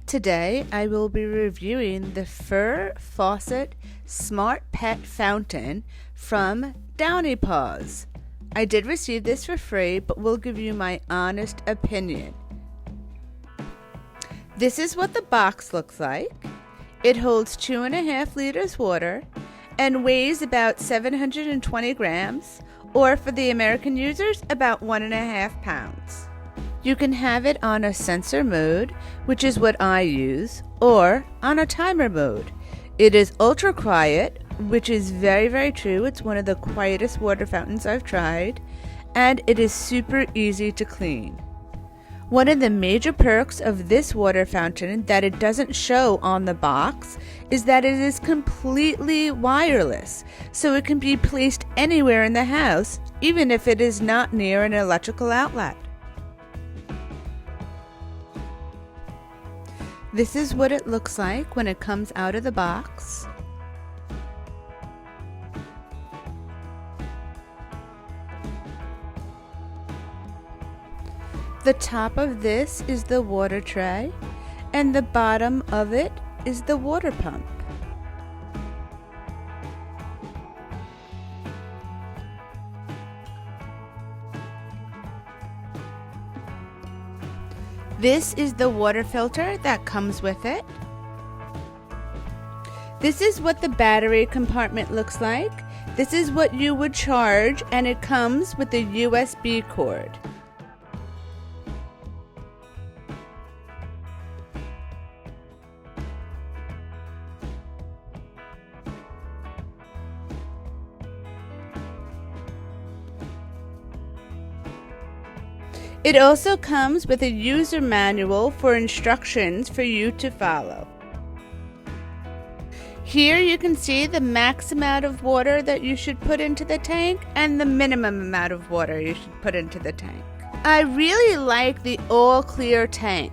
Today I will be reviewing the FUR-FAUCET Smart Pet Fountain from Downy Paws. I did receive this for free, but will give you my honest opinion. This is what the box looks like. It holds 2.5 liters water and weighs about 720 grams, or for the American users, about 1.5 pounds. You can have it on a sensor mode, which is what I use, or on a timer mode. It is ultra quiet, which is very true. It's one of the quietest water fountains I've tried, and it is super easy to clean. One of the major perks of this water fountain that it doesn't show on the box is that it is completely wireless, so it can be placed anywhere in the house, even if it is not near an electrical outlet. This is what it looks like when it comes out of the box. The top of this is the water tray, and the bottom of it is the water pump. This is the water filter that comes with it. This is what the battery compartment looks like. This is what you would charge, and it comes with a USB cord. It also comes with a user manual for instructions for you to follow. Here you can see the max amount of water that you should put into the tank and the minimum amount of water you should put into the tank. I really like the all clear tank.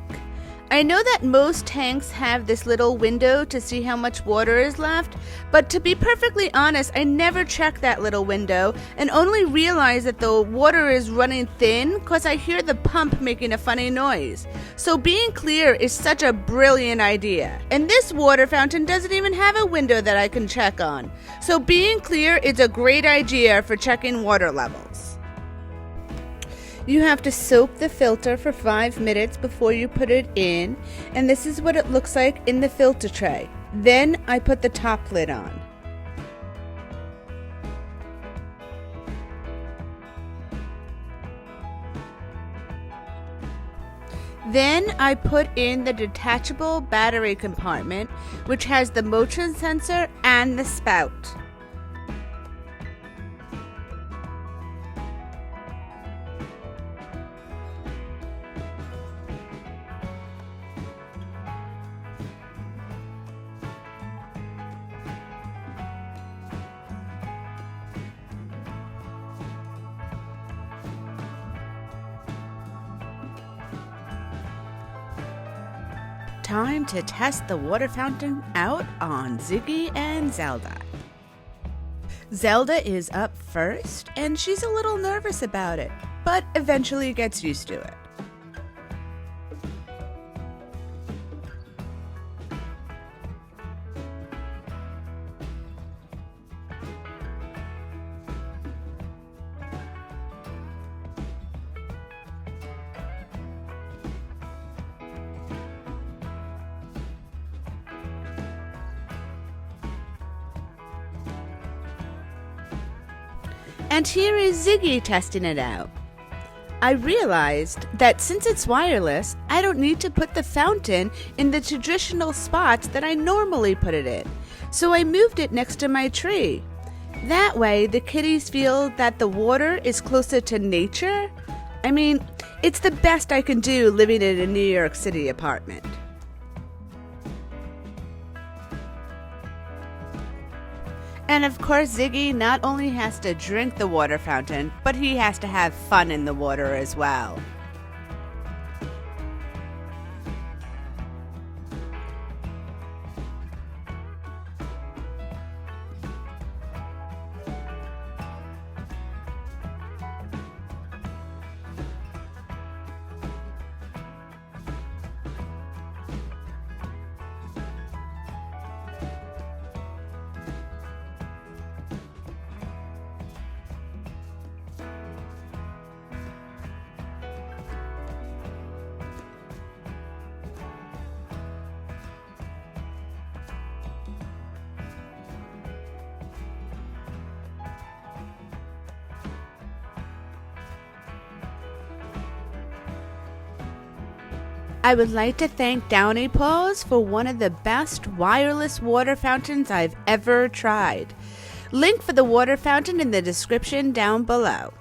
I know that most tanks have this little window to see how much water is left, but to be perfectly honest, I never check that little window and only realize that the water is running thin because I hear the pump making a funny noise. So being clear is such a brilliant idea. And this water fountain doesn't even have a window that I can check on. So being clear is a great idea for checking water levels. You have to soak the filter for 5 minutes before you put it in, and this is what it looks like in the filter tray. Then I put the top lid on. Then I put in the detachable battery compartment, which has the motion sensor and the spout. Time to test the water fountain out on Ziggy and Zelda. Zelda is up first, and she's a little nervous about it, but eventually gets used to it. And here is Ziggy testing it out. I realized that since it's wireless, I don't need to put the fountain in the traditional spots that I normally put it in. So I moved it next to my tree. That way, the kitties feel that the water is closer to nature. I mean, it's the best I can do living in a New York City apartment. And of course, Ziggy not only has to drink the water fountain, but he has to have fun in the water as well. I would like to thank Downy Paws for one of the best wireless water fountains I've ever tried. Link for the water fountain in the description down below.